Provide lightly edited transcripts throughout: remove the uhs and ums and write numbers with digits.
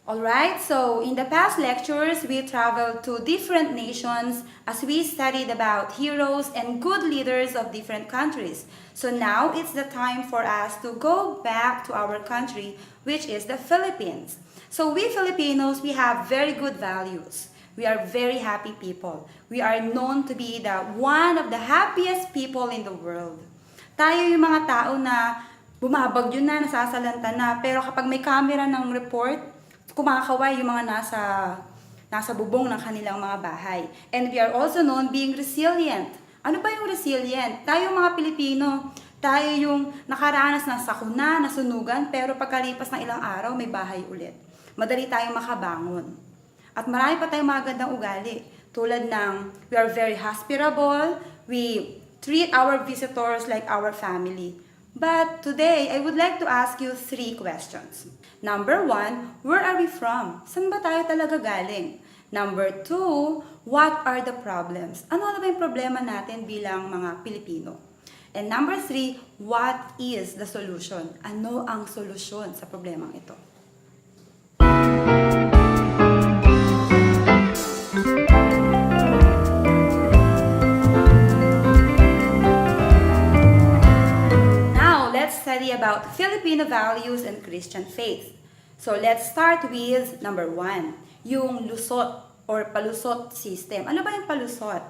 Alright, so in the past lectures, we traveled to different nations as we studied about heroes and good leaders of different countries. So now it's the time for us to go back to our country, which is the Philippines. So we Filipinos, we have very good values. We are very happy people. We are known to be one of the happiest people in the world. Tayo yung mga tao na bumabagyo na, nasasalanta na, pero kapag may camera ng report, kumakaway yung mga nasa bubong ng kanilang mga bahay. And we are also known being resilient. Ano ba yung resilient? Tayo mga Pilipino, tayo yung nakaranas ng sakuna, nasunugan, pero pagkalipas ng ilang araw, may bahay ulit. Madali tayong makabangon. At marami pa tayong magandang ugali. Tulad ng, we are very hospitable, we treat our visitors like our family. But today, I would like to ask you 3 questions. Number 1, where are we from? Saan ba tayo talaga galing? Number 2, what are the problems? Ano ba yung problema natin bilang mga Pilipino? And number 3, what is the solution? Ano ang solusyon sa problemang ito? Study about Filipino values and Christian faith. So let's start with number 1, yung lusot or palusot system. Ano ba yung palusot?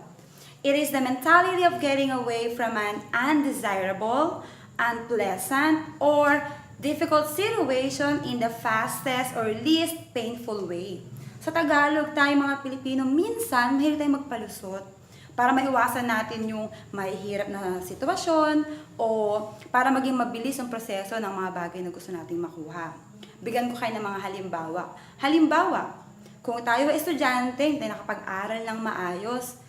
It is the mentality of getting away from an undesirable, unpleasant, or difficult situation in the fastest or least painful way. Sa Tagalog, tayo mga Pilipino, minsan mahilig tayong magpalusot para maiwasan natin yung mahihirap na sitwasyon o para maging mabilis ang proseso ng mga bagay na gusto nating makuha. Bigyan ko kayo ng mga halimbawa. Halimbawa, kung tayo ay estudyante, hindi nakapag-aral ng maayos,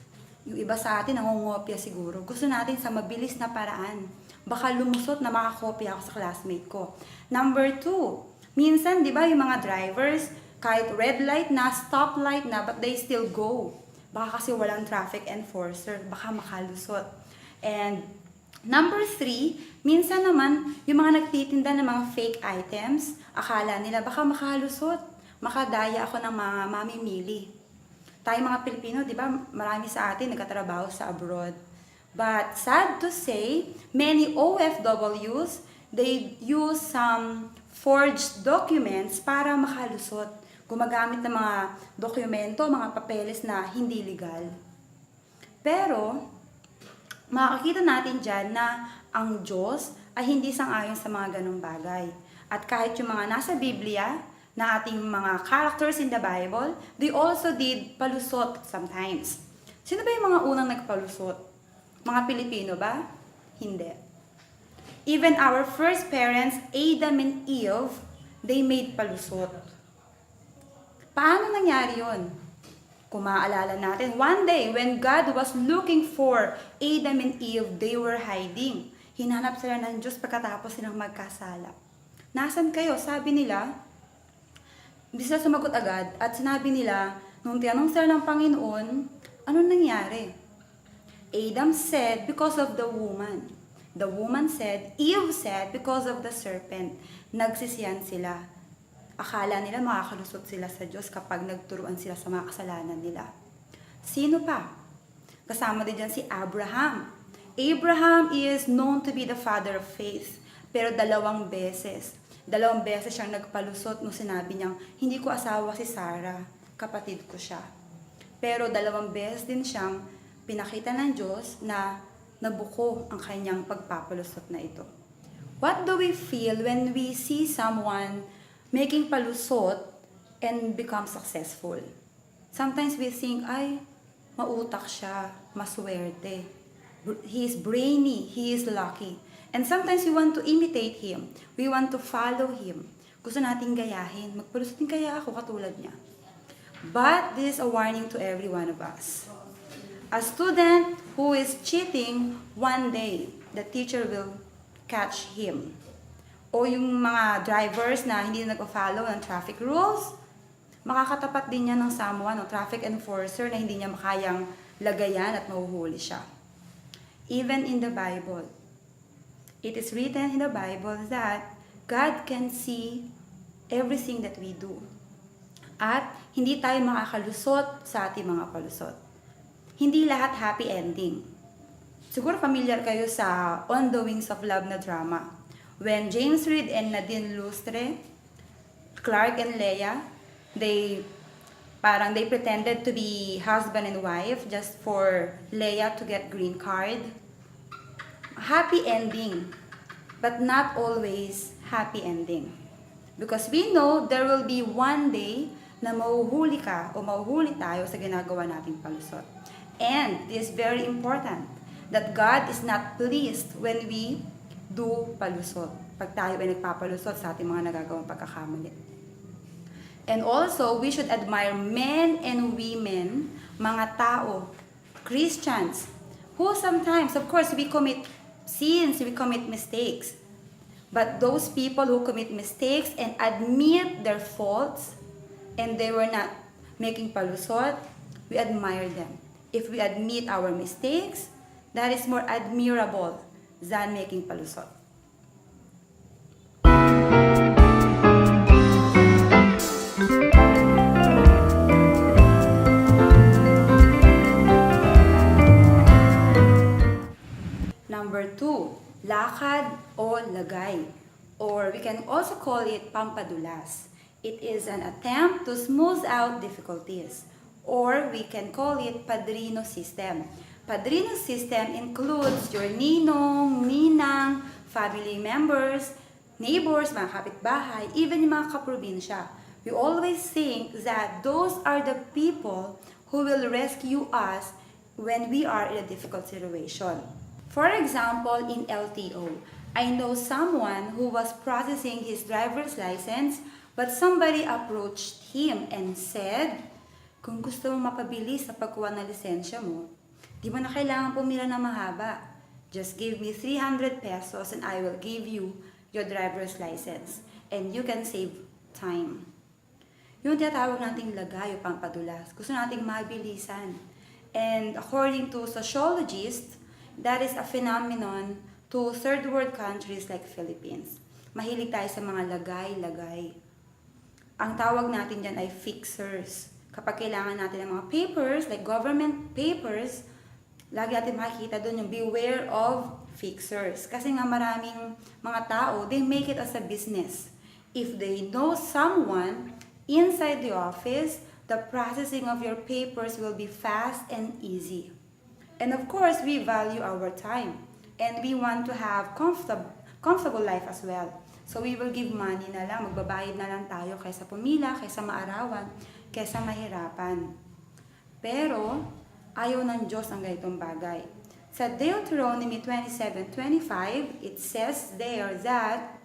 yung iba sa atin nangungopia siguro. Gusto natin sa mabilis na paraan. Baka lumusot na makakopya ako sa classmate ko. Number 2, minsan, di ba, yung mga drivers, kahit red light na, stop light na, but they still go. Baka kasi walang traffic enforcer, baka makalusot. And number 3, minsan naman, yung mga nagtitinda ng mga fake items, akala nila baka makalusot, makadaya ako ng mga mamimili. Tayo mga Pilipino, di ba, marami sa atin nagkatrabaho sa abroad. But sad to say, many OFWs, they use some forged documents para makalusot. Gumagamit ng mga dokumento, mga papeles na hindi legal. Pero, makakita natin dyan na ang Diyos ay hindi sang-ayon sa mga ganong bagay. At kahit yung mga nasa Biblia, na ating mga characters in the Bible, they also did palusot sometimes. Sino ba yung mga unang nagpalusot? Mga Pilipino ba? Hindi. Even our first parents, Adam and Eve, they made palusot. Paano nangyari yun? Kung maaalala natin, one day, when God was looking for Adam and Eve, they were hiding. Hinanap sila ng Diyos pagkatapos silang magkasala. Nasaan kayo? Sabi nila, hindi sila sumagot agad, at sinabi nila, nung tinanong sila ng Panginoon, ano nangyari? Adam said, because of the woman. The woman said, Eve said, because of the serpent. Nagsisiyan sila. Akala nila makakalusot sila sa Diyos kapag nagturuan sila sa mga kasalanan nila. Sino pa? Kasama din dyan si Abraham. Abraham is known to be the father of faith. Pero dalawang beses siyang nagpalusot nung sinabi niyang, hindi ko asawa si Sarah, kapatid ko siya. Pero 2 beses din siyang pinakita ng Diyos na nabuko ang kanyang pagpapalusot na ito. What do we feel when we see someone making palusot and become successful? Sometimes we think, ay, mautak siya, maswerte. He is brainy, he is lucky. And sometimes we want to imitate him. We want to follow him. Gusto nating gayahin. Magpalusot din kaya ako katulad niya. But this is a warning to every one of us. A student who is cheating, one day, the teacher will catch him. O yung mga drivers na hindi na nag-follow ng traffic rules, makakatapat din niya ng someone o traffic enforcer na hindi niya makayang lagayan at mahuhuli siya. Even in the Bible, it is written in the Bible that God can see everything that we do. At hindi tayo makakalusot sa ating mga palusot. Hindi lahat happy ending. Siguro familiar kayo sa On the Wings of Love na drama. When James Reid and Nadine Lustre, Clark and Leia, they pretended to be husband and wife just for Leia to get green card. Happy ending, but not always happy ending. Because we know there will be one day na mahuhuli ka o mahuhuli tayo sa ginagawa nating palusot. And it is very important that God is not pleased when we do palusot. Pag tayo ay nagpapalusot sa ating mga nagagawang pagkakamali. And also, we should admire men and women, mga tao, Christians, who sometimes, of course, we commit sins, we commit mistakes. But those people who commit mistakes and admit their faults, and they were not making palusot, we admire them. If we admit our mistakes, that is more admirable than making palusot. Number 2, lakad o lagay, or we can also call it pampadulas. It is an attempt to smooth out difficulties, or we can call it padrino system. Padrino system includes your ninong, ninang, family members, neighbors, mga kapitbahay, even yung mga kaprobinsya. We always think that those are the people who will rescue us when we are in a difficult situation. For example, in LTO, I know someone who was processing his driver's license, but somebody approached him and said, kung gusto mo mapabilis sa pagkuha ng lisensya mo, di mo na kailangan pumila na mahaba. Just give me 300 pesos and I will give you your driver's license. And you can save time. Yung tinatawag nating lagay o pampadulas, gusto nating mabilisan. And according to sociologists, that is a phenomenon to third world countries like Philippines. Mahilig tayo sa mga lagay-lagay. Ang tawag natin dyan ay fixers. Kapag kailangan natin ng mga papers, like government papers, lagi natin makikita doon yung beware of fixers. Kasi nga maraming mga tao, they make it as a business. If they know someone inside the office, the processing of your papers will be fast and easy. And of course, we value our time. And we want to have comfortable life as well. So we will give money na lang, magbabayad na lang tayo kaysa pumila, kaysa maarawan, kaysa mahirapan. Pero, ayaw ng Diyos ang ganitong bagay. Sa Deuteronomy 27:25, it says there that,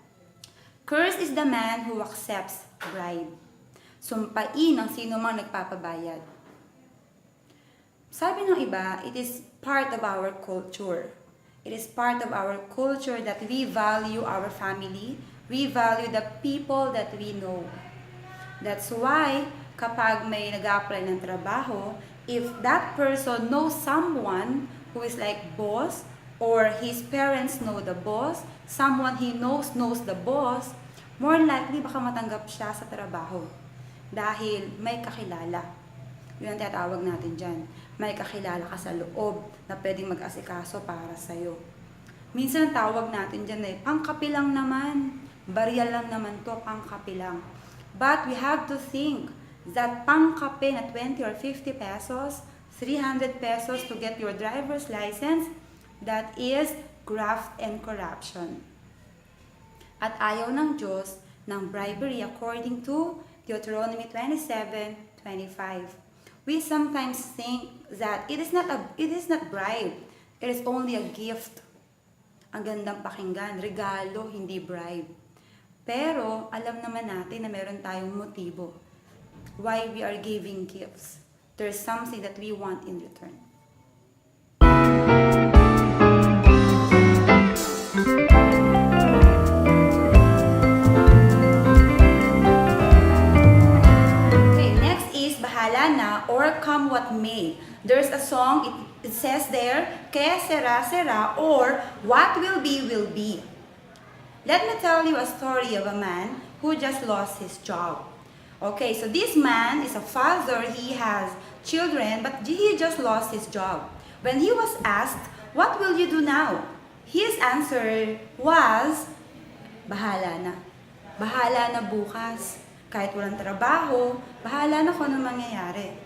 cursed is the man who accepts bribe. Sumpain ang sino mang nagpapabayad. Sabi ng iba, it is part of our culture. It is part of our culture that we value our family, we value the people that we know. That's why, kapag may nag-apply ng trabaho, if that person knows someone who is like boss, or his parents know the boss, someone he knows the boss, more likely baka matanggap siya sa trabaho. Dahil may kakilala. Yun ang tinatawag natin dyan. May kakilala ka sa loob na pwedeng mag-asikaso para sa'yo. Minsan tawag natin dyan eh, pangkapilang naman. Barya lang naman to, pangkapilang. But we have to think that pangkape na 20 or 50 pesos, 300 pesos to get your driver's license, that is graft and corruption. At ayaw ng Diyos ng bribery according to Deuteronomy 27:25. We sometimes think that it is not bribe. It is only a gift. Ang gandang pakinggan, regalo, hindi bribe. Pero alam naman natin na meron tayong motibo why we are giving gifts. There's something that we want in return. what may. There's a song, it says there, que sera sera, or what will be will be. Let me tell you a story of a man who just lost his job. Okay, so this man is a father, he has children, but he just lost his job. When he was asked, what will you do now? His answer was, bahala na. Bahala na bukas. Kahit walang trabaho, bahala na kung anong mangyayari.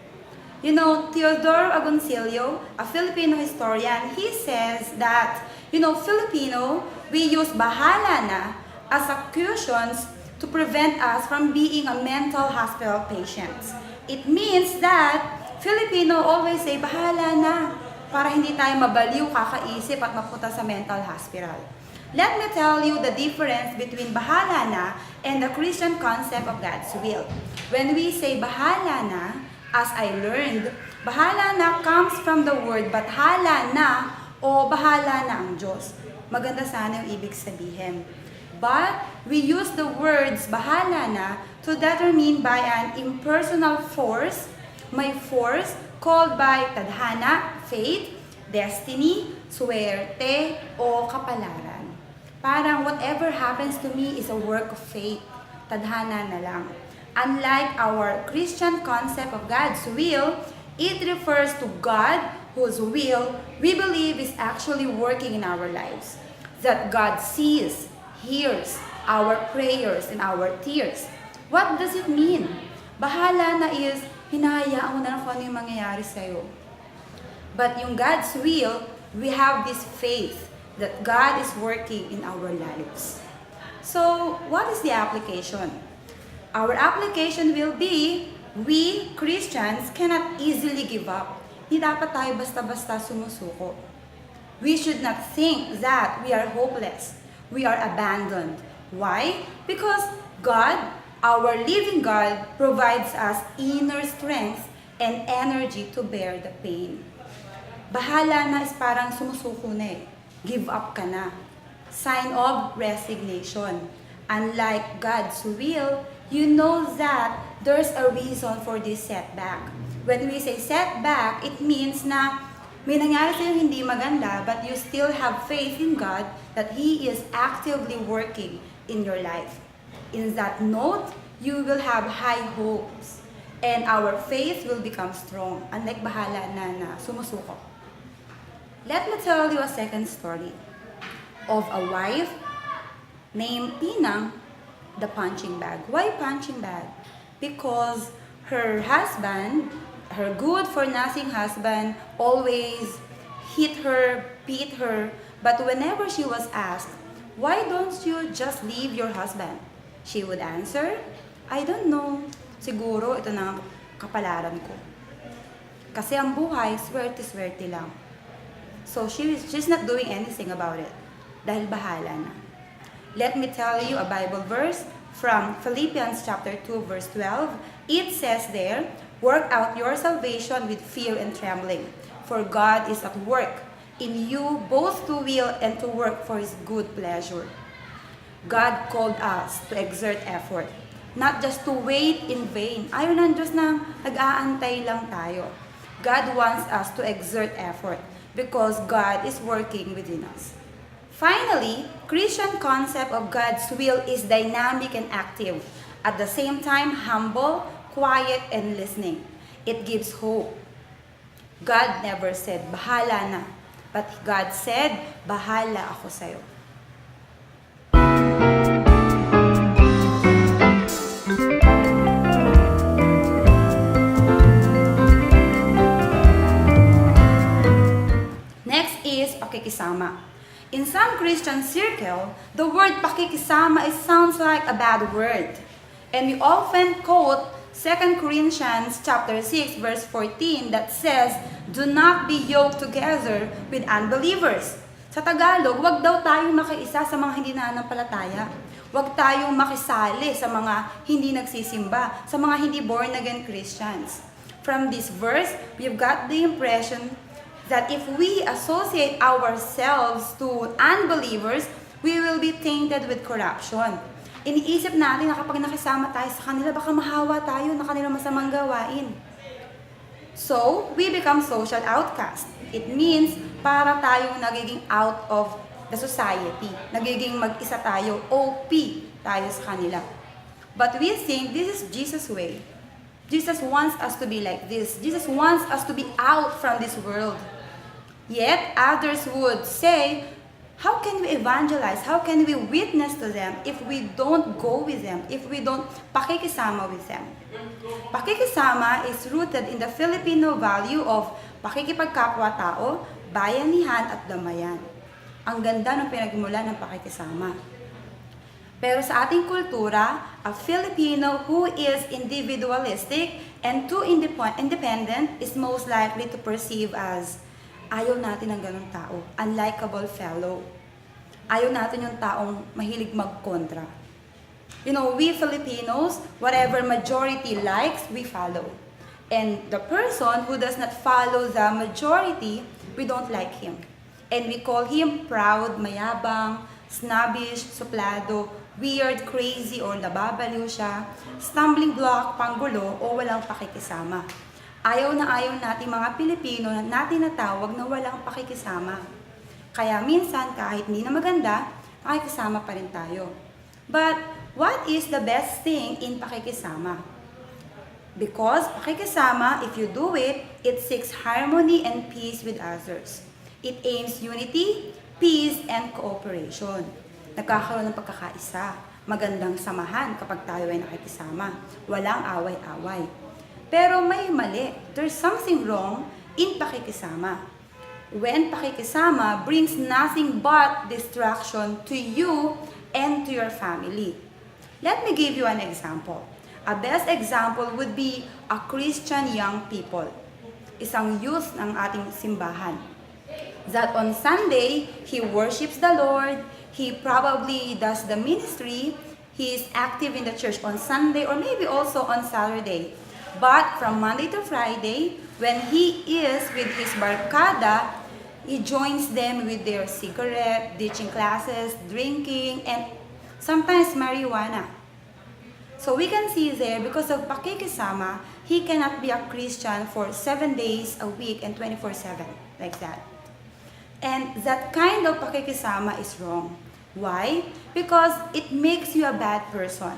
You know, Teodoro Agoncillo, a Filipino historian, he says that, Filipino, we use bahala na as accusation to prevent us from being a mental hospital patient. It means that Filipino always say, bahala na, para hindi tayo mabaliw, kakaisip at mapunta sa mental hospital. Let me tell you the difference between bahala na and the Christian concept of God's will. When we say bahala na, as I learned, bahala na comes from the word bathala na o bahala na ang Diyos. Maganda sana yung ibig sabihin. But we use the words bahala na to determine by an impersonal force, may force called by tadhana, fate, destiny, swerte, o kapalaran. Parang whatever happens to me is a work of fate. Tadhana na lang. Unlike our Christian concept of God's will, it refers to God whose will we believe is actually working in our lives. That God sees, hears our prayers and our tears. What does it mean? Bahala na is, hinahayaan mo na lang kung ano yung mangyayari sa'yo. But yung God's will, we have this faith that God is working in our lives. So, what is the application? Our application will be, we Christians cannot easily give up. Hindi dapat tayo basta-basta sumusuko. We should not think that we are hopeless. We are abandoned. Why? Because God, our living God, provides us inner strength and energy to bear the pain. Bahala na is parang sumusuko na eh. Give up ka na. Sign of resignation. Unlike God's will, you know that there's a reason for this setback. When we say setback, it means na may nangyari sa'yo hindi maganda, but you still have faith in God that He is actively working in your life. In that note, you will have high hopes, and our faith will become strong, unlike bahala na sumusuko. Let me tell you a second story of a wife named Pinang, the punching bag. Why punching bag? Because her husband, her good-for-nothing husband, always hit her, beat her, but whenever she was asked, why don't you just leave your husband? She would answer, I don't know. Siguro ito na ang kapalaran ko. Kasi ang buhay, swerte-swerte lang. So she's not doing anything about it. Dahil bahala na. Let me tell you a Bible verse from Philippians chapter 2 verse 12. It says there, work out your salvation with fear and trembling, for God is at work in you both to will and to work for His good pleasure. God called us to exert effort, not just to wait in vain. Ayaw ng Diyos na nag-aantay lang tayo. God wants us to exert effort because God is working within us. Finally, Christian concept of God's will is dynamic and active, at the same time humble, quiet, and listening. It gives hope. God never said, bahala na. But God said, bahala ako sa'yo. Next is pakikisama. In some Christian circle, the word pakikisama sounds like a bad word. And we often quote 2 Corinthians chapter 6 verse 14 that says, do not be yoked together with unbelievers. Sa Tagalog, wag daw tayong makiisa sa mga hindi nananampalataya. Wag tayong makisali sa mga hindi nagsisimba, sa mga hindi born again Christians. From this verse, we've got the impression that if we associate ourselves to unbelievers, we will be tainted with corruption. Iniisip natin na kapag nakisama tayo sa kanila, baka mahawa tayo na kanilang masamang gawain. So, we become social outcast. It means para tayong nagiging out of the society. Nagiging mag-isa tayo, OP tayo sa kanila. But we think this is Jesus' way. Jesus wants us to be like this. Jesus wants us to be out from this world. Yet, others would say, how can we evangelize? How can we witness to them if we don't go with them? If we don't pakikisama with them? Pakikisama is rooted in the Filipino value of pakikipagkapwa-tao, bayanihan at damayan. Ang ganda ng pinagmula ng pakikisama. Pero sa ating kultura, a Filipino who is individualistic and too independent is most likely to perceive as ayaw natin ng ganong tao, unlikable fellow. Ayaw natin yung taong mahilig magkontra. You know, we Filipinos, whatever majority likes, we follow. And the person who does not follow the majority, we don't like him. And we call him proud, mayabang, snobbish, suplado, weird, crazy, or nababaliw siya, stumbling block, panggulo, o walang pakikisama. Ayaw natin mga Pilipino na tinatawag na walang pakikisama. Kaya minsan, kahit hindi na maganda, pakikisama pa rin tayo. But, what is the best thing in pakikisama? Because pakikisama, if you do it, it seeks harmony and peace with others. It aims unity, peace, and cooperation. Nagkakaroon ng pagkakaisa, magandang samahan kapag tayo ay nakikisama. Walang away-away. Pero may mali. There's something wrong in pakikisama. When pakikisama brings nothing but distraction to you and to your family. Let me give you an example. A best example would be a Christian young people. Isang youth ng ating simbahan. That on Sunday, he worships the Lord, he probably does the ministry, he is active in the church on Sunday or maybe also on Saturday. But from Monday to Friday, when he is with his barkada, he joins them with their cigarette, ditching classes, drinking, and sometimes marijuana. So we can see there, because of pakikisama, he cannot be a Christian for 7 days a week and 24/7, like that. And that kind of pakikisama is wrong. Why? Because it makes you a bad person.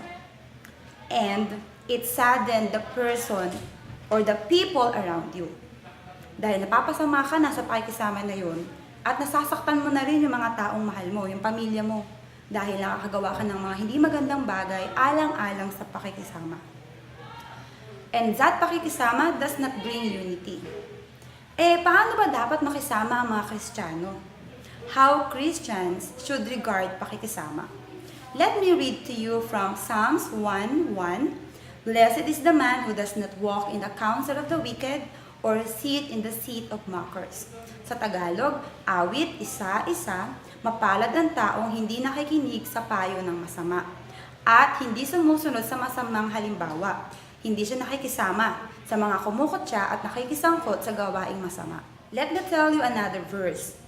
And it saddens the person or the people around you. Dahil napapasama ka na sa pakikisama na yun, at nasasaktan mo na rin yung mga taong mahal mo, yung pamilya mo, dahil nakakagawa ka ng mga hindi magandang bagay alang-alang sa pakikisama. And that pakikisama does not bring unity. Paano ba dapat makisama ang mga Kristiyano? How Christians should regard pakikisama? Let me read to you from Psalms 1:1. Blessed is the man who does not walk in the counsel of the wicked or sit in the seat of mockers. Sa Tagalog, awit, isa-isa, mapalad ang taong hindi nakikinig sa payo ng masama at hindi sumusunod sa masamang halimbawa. Hindi siya nakikisama sa mga kumukutya at nakikisangkot sa gawaing masama. Let me tell you another verse.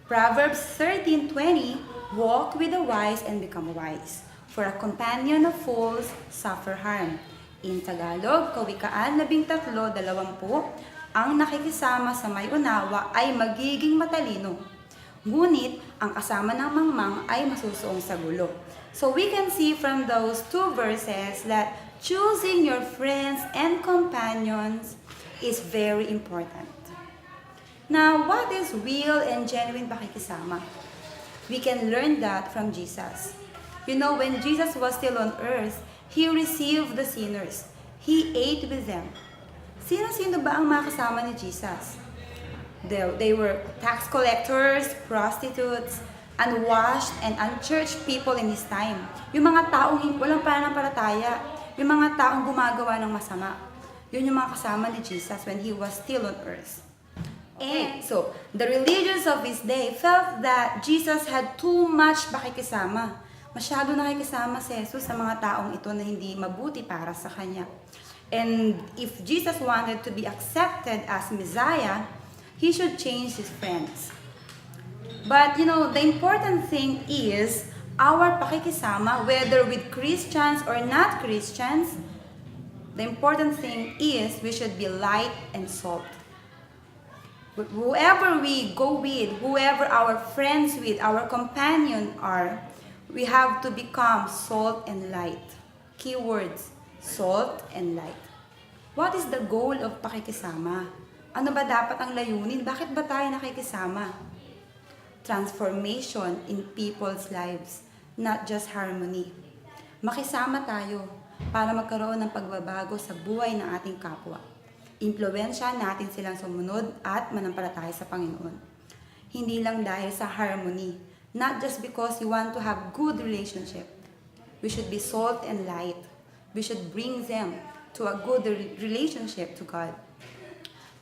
Proverbs 13:20, walk with the wise and become wise, for a companion of fools suffer harm. In Tagalog, Kawikaan 13:20, ang nakikisama sa may unawa ay magiging matalino. Ngunit, ang kasama ng mangmang ay masusuong sa gulo. So we can see from those two verses that choosing your friends and companions is very important. Now, what is real and genuine pakikisama? We can learn that from Jesus. You know, when Jesus was still on earth, He received the sinners. He ate with them. Sino-sino ba ang mga kasama ni Jesus? They were tax collectors, prostitutes, unwashed, and unchurched people in His time. Yung mga taong walang pananampalataya, yung mga taong gumagawa ng masama. Yun yung mga kasama ni Jesus when He was still on earth. And so, the religions of His day felt that Jesus had too much pakikisama. Masyado nakikisama si Jesus sa mga taong ito na hindi mabuti para sa Kanya. And if Jesus wanted to be accepted as Messiah, He should change His friends. But you know, the important thing is our pakikisama, whether with Christians or not Christians, The important thing is we should be light and salt. Whoever we go with, whoever our friends with, our companion are, we have to become salt and light. Keywords, salt and light. What is the goal of pakikisama? Ano ba dapat ang layunin? Bakit ba tayo nakikisama? Transformation in people's lives, not just harmony. Makisama tayo para magkaroon ng pagbabago sa buhay ng ating kapwa. Impluwensya natin silang sumunod at manampalataya sa Panginoon. Hindi lang dahil sa harmony, not just because you want to have good relationship. We should be salt and light. We should bring them to a good relationship to God.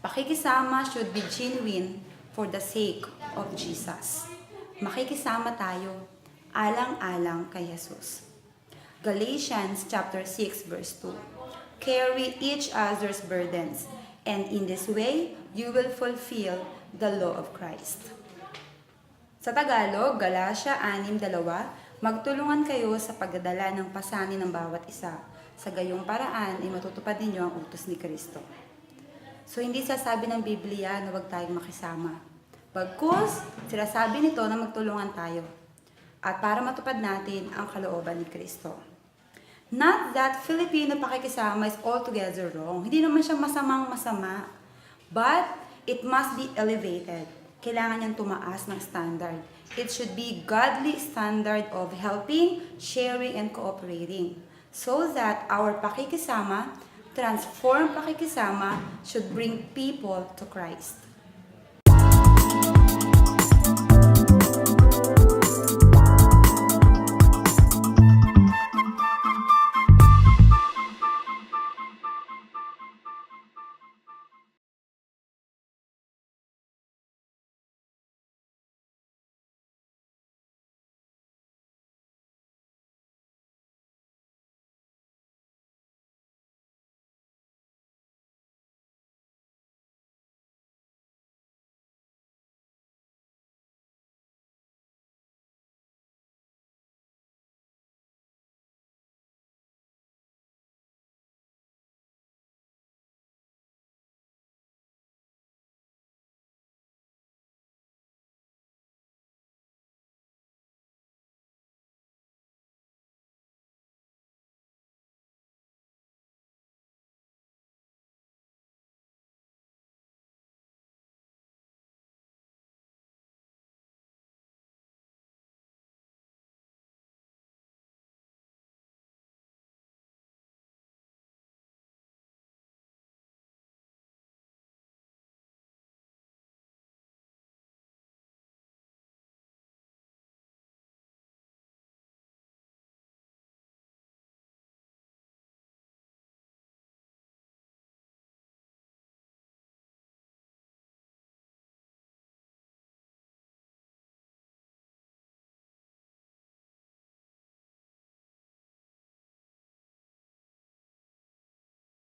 Pakikisama should be genuine for the sake of Jesus. Makikisama tayo alang-alang kay Jesus. Galatians chapter 6 verse 2. Carry each other's burdens, and in this way, you will fulfill the law of Christ. Sa Tagalog, Galatia 6:2, magtulungan kayo sa pagdadala ng pasanin ng bawat isa. Sa gayong paraan ay matutupad ninyo ang utos ni Kristo. So, hindi sasabi ng Biblia na huwag tayong makisama. Bagkus, sinasabi nito na magtulungan tayo. At para matupad natin ang kalooban ni Kristo. Not that Filipino pakikisama is altogether wrong. Hindi naman siya masamang-masama. But, it must be elevated. Kailangan niyang tumaas ng standard. It should be godly standard of helping, sharing, and cooperating. So that our pakikisama, transformed pakikisama, should bring people to Christ.